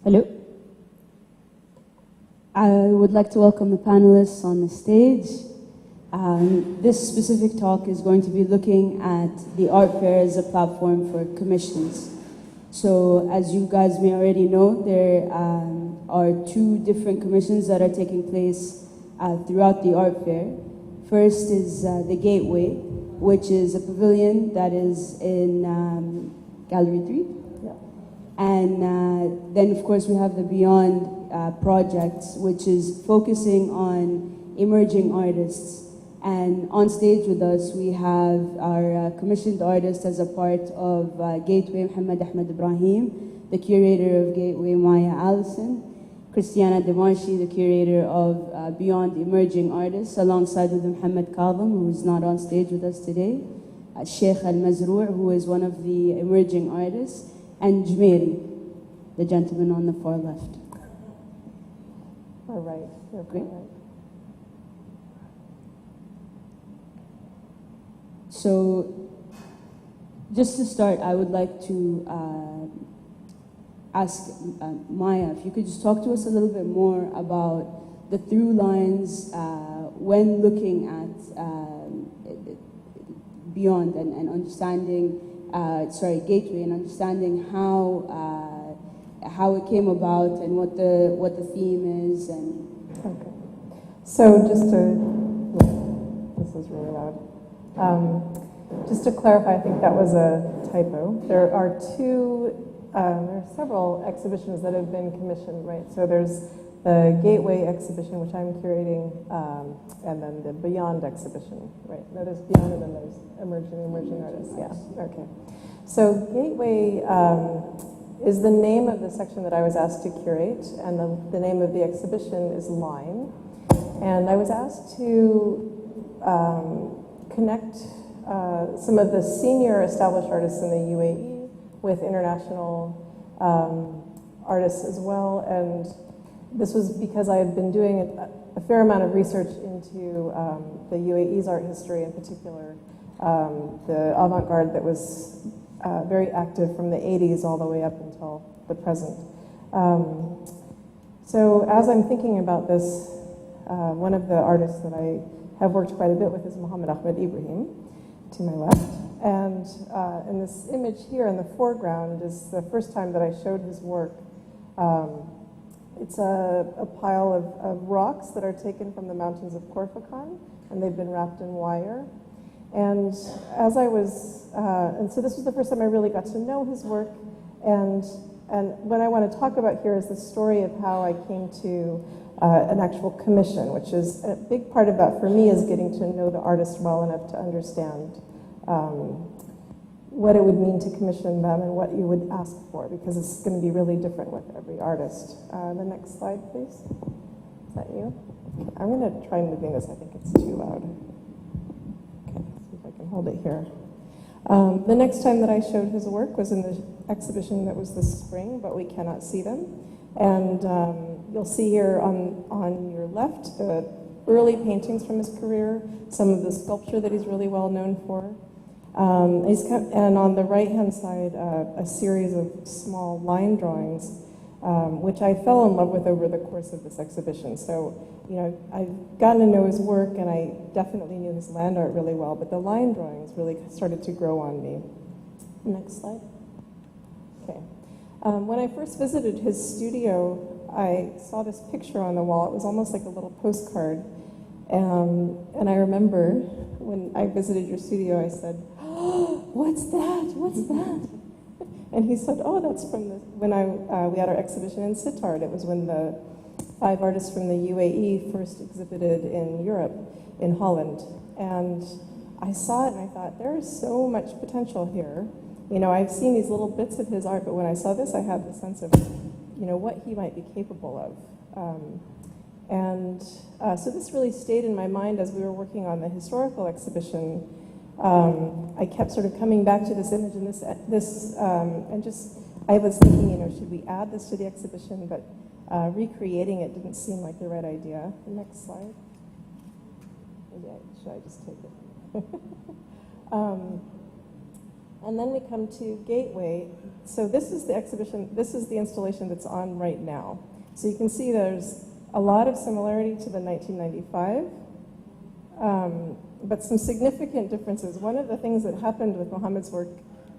Hello. I would like to welcome the panelists on the stage. This specific talk is going to be looking at the art fair as a platform for commissions. So as you guys may already know, there are two different commissions that are taking place throughout the art fair. First is the Gateway, which is a pavilion that is in Gallery 3. Yeah. And then, of course, we have the Beyond projects, which is focusing on emerging artists. And on stage with us, we have our commissioned artist as a part of Gateway, Muhammad Ahmed Ibrahim, the curator of Gateway, Maya, Alison, Christiana Demarchi, the curator of Beyond Emerging Artists, alongside with Muhammad Kadhim, who is not on stage with us today, Sheikh Al-Mazrou', who is one of the emerging artists, and Jmeiri, the gentleman on the far left. All right. You're great. Right. So, just to start, I would like to ask Maya if you could just talk to us a little bit more about the through lines when looking at Beyond and understanding, Gateway, and understanding how it came about and what the theme is. And okay. So just to, this is really loud. Just to clarify, I think that was a typo. There are several exhibitions that have been commissioned, right? So there's the Gateway exhibition, which I'm curating, and then the Beyond exhibition, right? No, there's Beyond and then there's Emerging Artists, yeah, okay. So Gateway is the name of the section that I was asked to curate, and the name of the exhibition is Line. And I was asked to connect some of the senior established artists in the UAE with international artists as well. And this was because I had been doing a fair amount of research into the UAE's art history, in particular the avant-garde that was very active from the 80s all the way up until the present. So as I'm thinking about this, one of the artists that I have worked quite a bit with is Muhammad Ahmed Ibrahim, to my left. And in this image here in the foreground is the first time that I showed his work. It's a pile of rocks that are taken from the mountains of Korfakan, and they've been wrapped in wire. And as I was, and so this was the first time I really got to know his work. And what I want to talk about here is the story of how I came to an actual commission, which is a big part of that for me is getting to know the artist well enough to understand what it would mean to commission them and what you would ask for, because it's going to be really different with every artist. The next slide, please. Is that you? Okay. I'm going to try moving this. I think it's too loud. Okay, see if I can hold it here. The next time that I showed his work was in the exhibition that was this spring, but we cannot see them. And you'll see here on your left the early paintings from his career, some of the sculpture that he's really well known for. And on the right-hand side, a series of small line drawings, which I fell in love with over the course of this exhibition. So, you know, I've gotten to know his work, and I definitely knew his land art really well, but the line drawings really started to grow on me. Next slide. Okay. When I first visited his studio, I saw this picture on the wall. It was almost like a little postcard. And I remember when I visited your studio, I said, "Oh, what's that? What's that?" And he said, "Oh, that's from when we had our exhibition in Sittard. It was when the 5 artists from the UAE first exhibited in Europe, in Holland." And I saw it and I thought, there is so much potential here. You know, I've seen these little bits of his art, but when I saw this, I had the sense of, you know, what he might be capable of. So this really stayed in my mind as we were working on the historical exhibition. I kept sort of coming back to this image and I was thinking, you know, should we add this to the exhibition? But recreating it didn't seem like the right idea. Next slide. Maybe should I just take it? And then we come to Gateway. So this is the exhibition, this is the installation that's on right now. So you can see there's a lot of similarity to the 1995, but some significant differences. One of the things that happened with Muhammad's work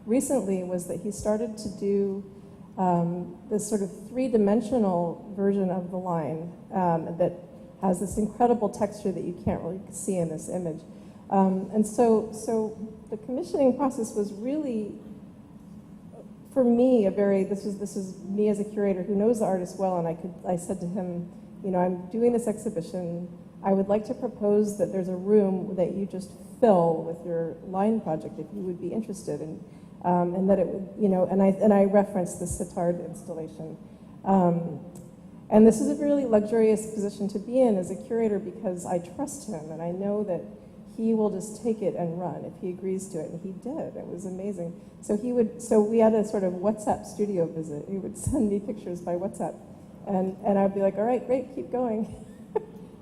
recently was that he started to do this sort of three-dimensional version of the line that has this incredible texture that you can't really see in this image. And so the commissioning process was really, for me, this is me as a curator who knows the artist well, and I said to him, you know, I'm doing this exhibition. I would like to propose that there's a room that you just fill with your line project if you would be interested in, and that it would, you know, and I referenced the sitar installation. And this is a really luxurious position to be in as a curator because I trust him and I know that he will just take it and run if he agrees to it, and he did. It was amazing. So we had a sort of WhatsApp studio visit. He would send me pictures by WhatsApp, and I'd be like, all right, great, keep going.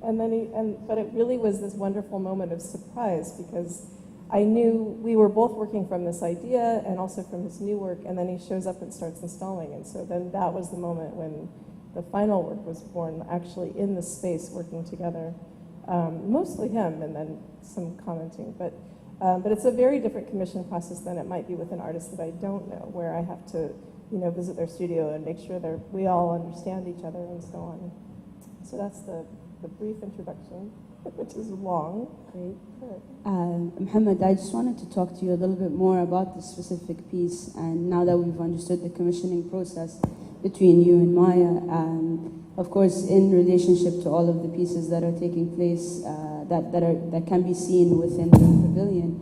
But it really was this wonderful moment of surprise because I knew we were both working from this idea and also from his new work, and then he shows up and starts installing. And so then that was the moment when the final work was born, actually in the space working together. Mostly him and then some commenting, but it's a very different commission process than it might be with an artist that I don't know, where I have to, you know, visit their studio and make sure we all understand each other and so on. So that's the brief introduction, which is long. Great. Mohammed, I just wanted to talk to you a little bit more about this specific piece, and now that we've understood the commissioning process between you and Maya, of course, in relationship to all of the pieces that are taking place that can be seen within the pavilion,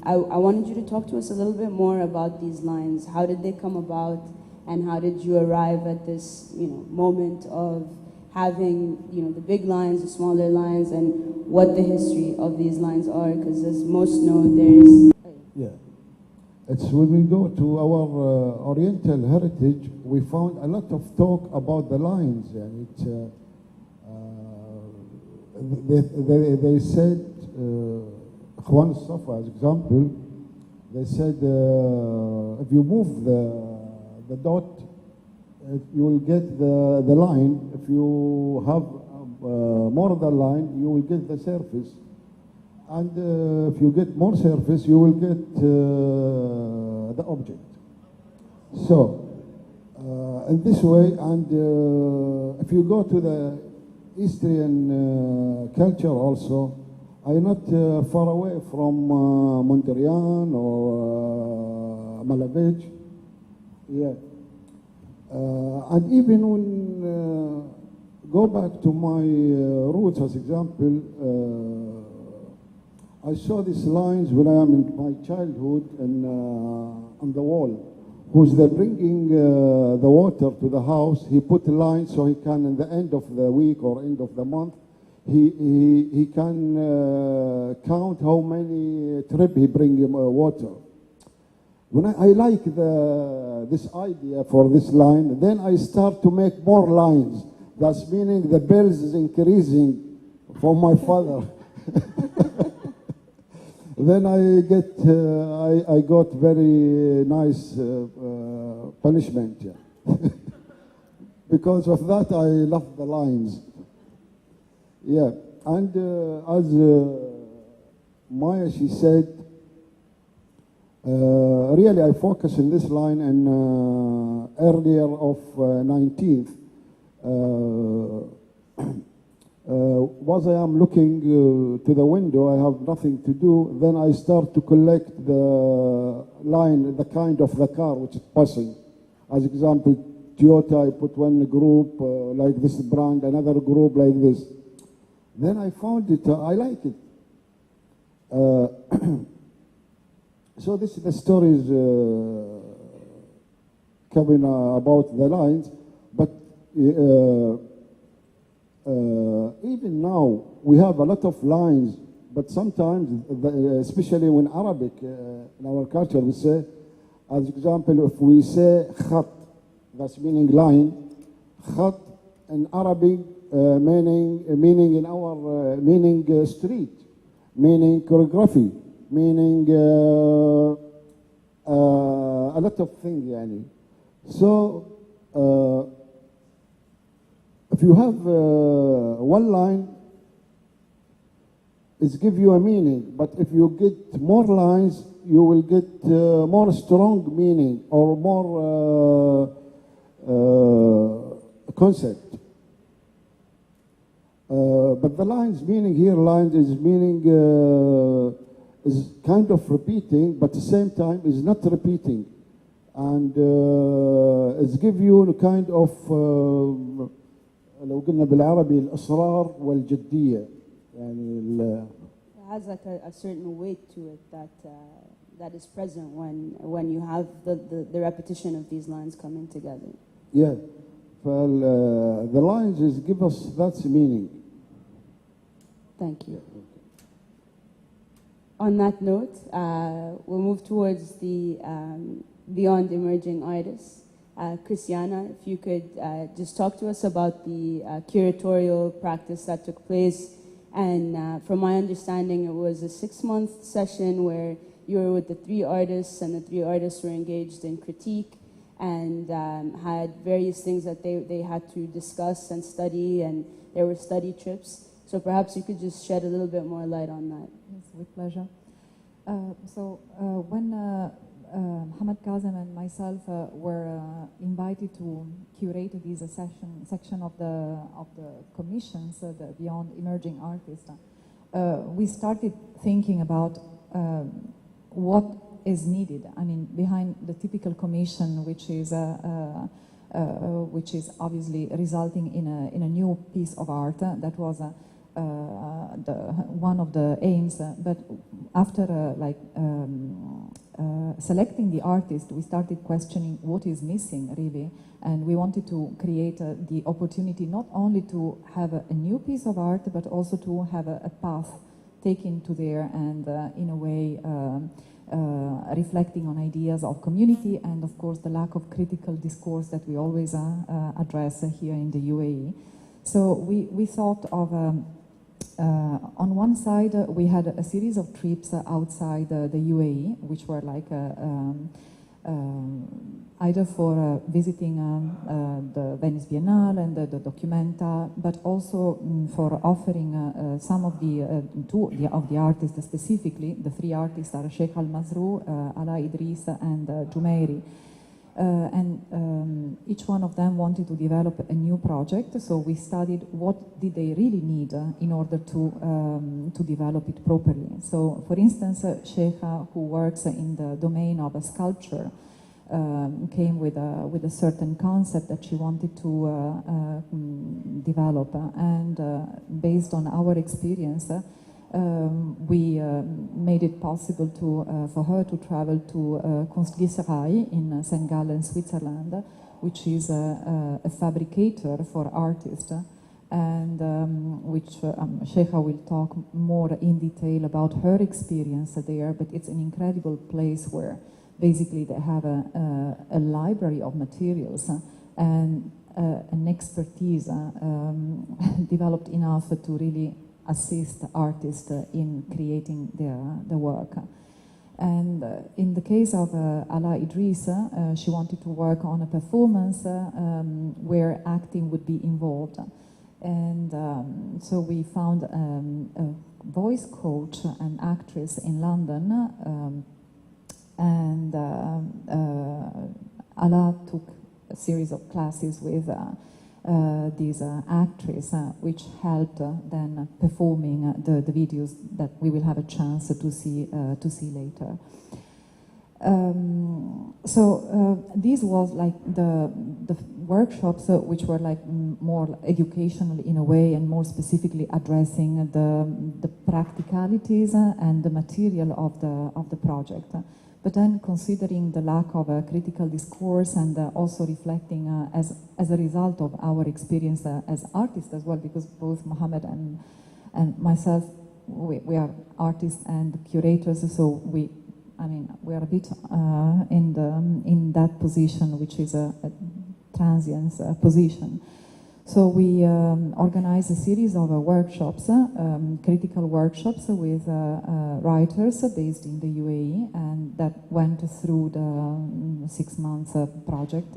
I wanted you to talk to us a little bit more about these lines. How did they come about, and how did you arrive at this, you know, moment of having, you know, the big lines, the smaller lines, and what the history of these lines are? Because as most know, there's it's when we go to our Oriental heritage, we found a lot of talk about the lines. And they said, Ikhwan al-Safa, as example, they said if you move the dot, you will get the line. If you have more than line, you will get the surface. And if you get more surface, you will get the object. So, in this way, and if you go to the Eastern culture also, I'm not far away from Mondrian or Malavich. Yeah. And even when go back to my roots, as example, I saw these lines when I am in my childhood and on the wall. Who's the bringing the water to the house? He put a line so he can, in the end of the week or end of the month, he can count how many trip he bring him water. When I like this idea for this line, then I start to make more lines. That's meaning the bills is increasing for my father. Then I got very nice punishment, yeah. Because of that, I love the lines. Yeah, and as Maya, she said, really I focus on this line and earlier of 19th. As I am looking to the window, I have nothing to do. Then I start to collect the line, the kind of the car which is passing. As example, Toyota, I put one group like this brand, another group like this. Then I found it, I like it. So this is the stories coming about the lines, but even now, we have a lot of lines, but sometimes, especially when Arabic, in our culture, we say, as example, if we say khat, that's meaning line, khat in Arabic, meaning in our, meaning street, meaning choreography, meaning a lot of things يعني. So if you have one line, it gives you a meaning, but if you get more lines, you will get more strong meaning or more concept. But the lines meaning here, lines is meaning is kind of repeating, but at the same time is not repeating, and it give you kind of لو قلنا بالعربي الإصرار والجدية يعني. It has like a certain weight to it that is present when you have the repetition of these lines coming together. Yeah, the lines is give us that meaning. Thank you. On that note, we'll move towards the Beyond Emerging Artists. Christiana, if you could just talk to us about the curatorial practice that took place. And from my understanding, it was a 6-month session where you were with the 3 artists, and the 3 artists were engaged in critique and had various things that they had to discuss and study, and there were study trips. So perhaps you could just shed a little bit more light on that. Yes, with pleasure. When Mohammed Kazem and myself were invited to curate this section of the commissions, the Beyond Emerging Artists, we started thinking about what is needed. I mean, behind the typical commission, which is obviously resulting in a new piece of art. That was one of the aims. But after selecting the artist, we started questioning what is missing really, and we wanted to create the opportunity not only to have a new piece of art, but also to have a path taken to there, and in a way reflecting on ideas of community and of course the lack of critical discourse that we always address here in the UAE. So we thought of on one side, we had a series of trips outside the UAE, which were like either for visiting the Venice Biennale and the Documenta, but also for offering some of two of the artists specifically. The 3 artists are Sheikh Al-Mazrou, Ala Idris, and Jumeiri. And each one of them wanted to develop a new project, so we studied what did they really need in order to develop it properly. So, for instance, Sheikha, who works in the domain of a sculpture, came with a certain concept that she wanted to develop, and based on our experience, we made it possible for her to travel to Kunstgießerei in St. Gallen, Switzerland, which is a fabricator for artists, and which Sheikha will talk more in detail about her experience there. But it's an incredible place where basically they have a library of materials and an expertise developed enough to really assist artists in creating their work. And in the case of Ala Idris, she wanted to work on a performance where acting would be involved. And so we found a voice coach, an actress in London, and Ala took a series of classes with this actress, which helped then performing the videos that we will have a chance to see later. So these was like the workshops which were like more educational in a way, and more specifically addressing the practicalities and the material of the project. But then considering the lack of a critical discourse, and also reflecting as a result of our experience as artists as well, because both Mohammed and myself, we are artists and curators, so we are a bit in that position, which is a transient position. So we organized a series of workshops, critical workshops with writers based in the UAE, and that went through the 6 months project,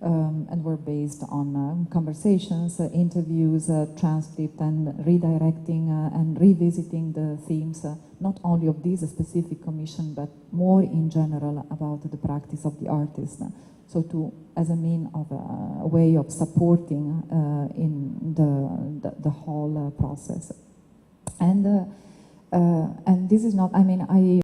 and were based on conversations, interviews, transcript, and redirecting and revisiting the themes, not only of this specific commission, but more in general about the practice of the artist. So as a mean of a way of supporting in the whole process. And this is not, I mean,